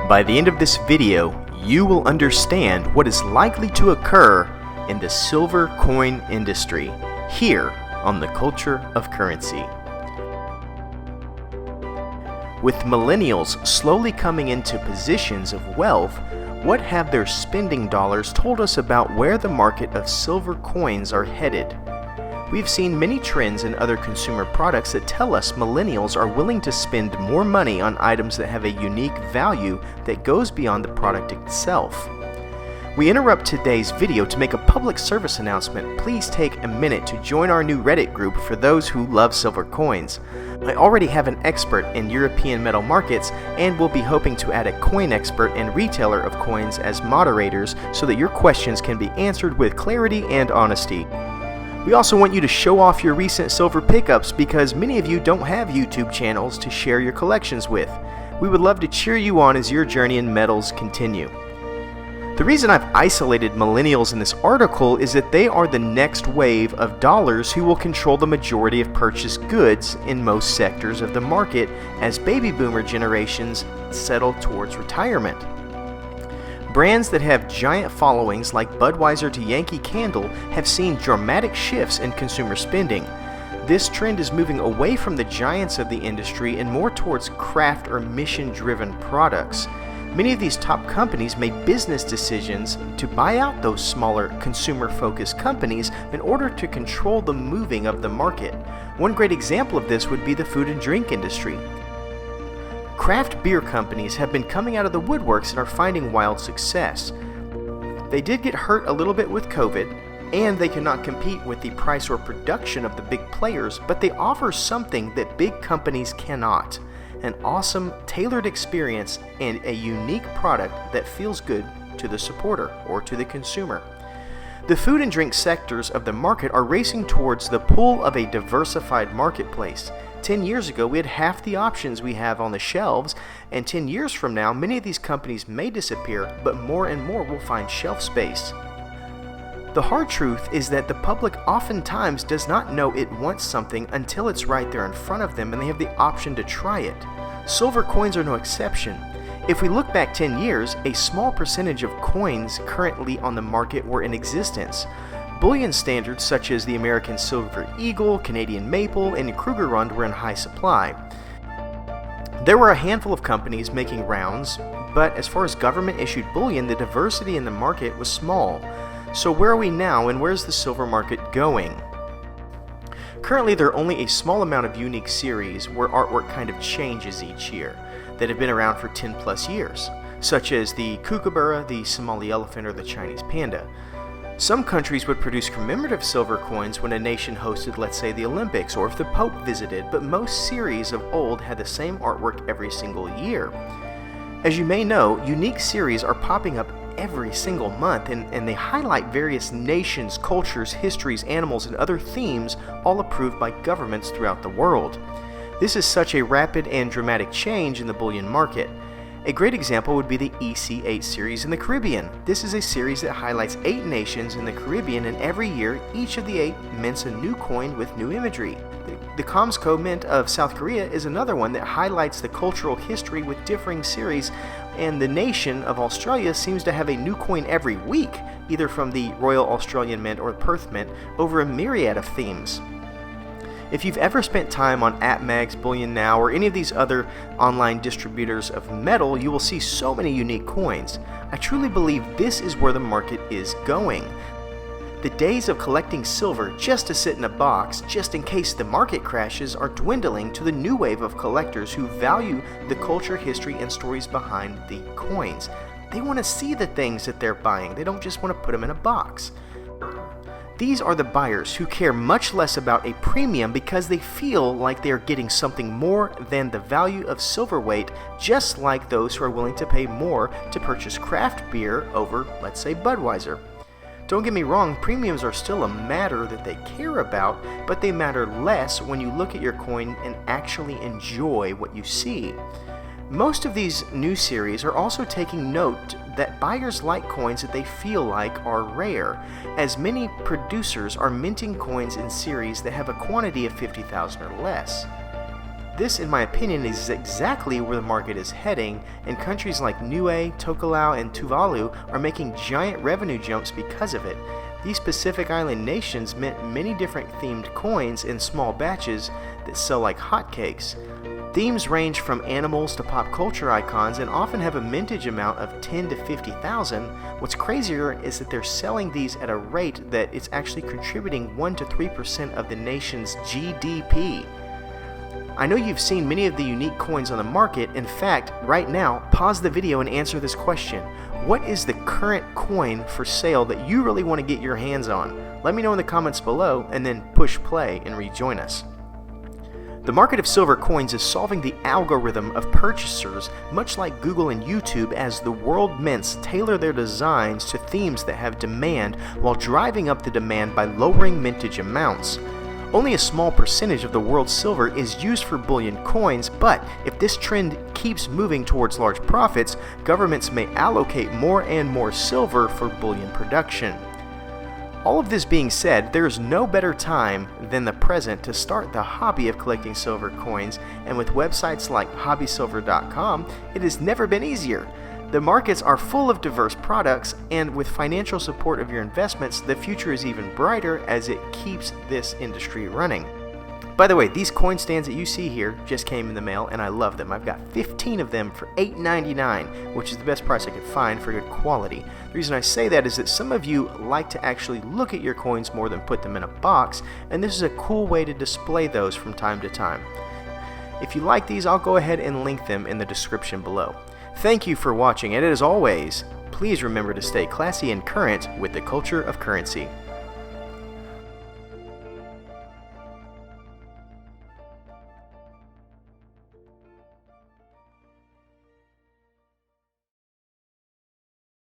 By the end of this video, you will understand what is likely to occur in the silver coin industry here on the Culture of Currency. With millennials slowly coming into positions of wealth, what have their spending dollars told us about where the market of silver coins are headed? We've seen many trends in other consumer products that tell us millennials are willing to spend more money on items that have a unique value that goes beyond the product itself. We interrupt today's video to make a public service announcement. Please take a minute to join our new Reddit group for those who love silver coins. I already have an expert in European metal markets and will be hoping to add a coin expert and retailer of coins as moderators so that your questions can be answered with clarity and honesty. We also want you to show off your recent silver pickups because many of you don't have YouTube channels to share your collections with. We would love to cheer you on as your journey in metals continue. The reason I've isolated millennials in this article is that they are the next wave of dollars who will control the majority of purchased goods in most sectors of the market as baby boomer generations settle towards retirement. Brands that have giant followings like Budweiser to Yankee Candle have seen dramatic shifts in consumer spending. This trend is moving away from the giants of the industry and more towards craft or mission-driven products. Many of these top companies made business decisions to buy out those smaller consumer-focused companies in order to control the moving of the market. One great example of this would be the food and drink industry. Craft beer companies have been coming out of the woodworks and are finding wild success. They did get hurt a little bit with COVID, and they cannot compete with the price or production of the big players, but they offer something that big companies cannot: an awesome, tailored experience and a unique product that feels good to the supporter or to the consumer. The food and drink sectors of the market are racing towards the pull of a diversified marketplace. 10 years ago, we had half the options we have on the shelves, and 10 years from now, many of these companies may disappear, but more and more will find shelf space. The hard truth is that the public oftentimes does not know it wants something until it's right there in front of them and they have the option to try it. Silver coins are no exception. If we look back 10 years, a small percentage of coins currently on the market were in existence. Bullion standards such as the American Silver Eagle, Canadian Maple, and Krugerrand were in high supply. There were a handful of companies making rounds, but as far as government-issued bullion, the diversity in the market was small. So where are we now, and where's the silver market going? Currently, there are only a small amount of unique series where artwork kind of changes each year that have been around for 10 plus years, such as the kookaburra, the Somali elephant, or the Chinese panda. Some countries would produce commemorative silver coins when a nation hosted, let's say, the Olympics or if the Pope visited, but most series of old had the same artwork every single year. As you may know, unique series are popping up every single month and they highlight various nations, cultures, histories, animals, and other themes, all approved by governments throughout the world. This is such a rapid and dramatic change in the bullion market. A great example would be the EC8 series in the Caribbean. This is a series that highlights 8 nations in the Caribbean, and every year, each of the 8 mints a new coin with new imagery. The Comsco Mint of South Korea is another one that highlights the cultural history with differing series, and the nation of Australia seems to have a new coin every week, either from the Royal Australian Mint or Perth Mint, over a myriad of themes. If you've ever spent time on apmex, Bullion Now, or any of these other online distributors of metal, you will see so many unique coins. I truly believe this is where the market is going. The days of collecting silver just to sit in a box, just in case the market crashes, are dwindling to the new wave of collectors who value the culture, history, and stories behind the coins. They want to see the things that they're buying. They don't just want to put them in a box. These are the buyers who care much less about a premium because they feel like they are getting something more than the value of silver weight, just like those who are willing to pay more to purchase craft beer over, let's say, Budweiser. Don't get me wrong, premiums are still a matter that they care about, but they matter less when you look at your coin and actually enjoy what you see. Most of these new series are also taking note that buyers like coins that they feel like are rare, as many producers are minting coins in series that have a quantity of 50,000 or less. This, in my opinion, is exactly where the market is heading, and countries like Niue, Tokelau, and Tuvalu are making giant revenue jumps because of it. These Pacific Island nations mint many different themed coins in small batches that sell like hotcakes. Themes range from animals to pop culture icons and often have a mintage amount of 10 to 50,000. What's crazier is that they're selling these at a rate that it's actually contributing 1 to 3% of the nation's GDP. I know you've seen many of the unique coins on the market. In fact, right now, pause the video and answer this question. What is the current coin for sale that you really want to get your hands on? Let me know in the comments below and then push play and rejoin us. The market of silver coins is solving the algorithm of purchasers, much like Google and YouTube, as the world mints tailor their designs to themes that have demand while driving up the demand by lowering mintage amounts. Only a small percentage of the world's silver is used for bullion coins, but if this trend keeps moving towards large profits, governments may allocate more and more silver for bullion production. All of this being said, there is no better time than the present to start the hobby of collecting silver coins, and with websites like hobbysilver.com, it has never been easier. The markets are full of diverse products, and with financial support of your investments, the future is even brighter as it keeps this industry running. By the way, these coin stands that you see here just came in the mail, and I love them. I've got 15 of them for $8.99, which is the best price I could find for good quality. The reason I say that is that some of you like to actually look at your coins more than put them in a box, and this is a cool way to display those from time to time. If you like these, I'll go ahead and link them in the description below. Thank you for watching, and as always, please remember to stay classy and current with the culture of currency.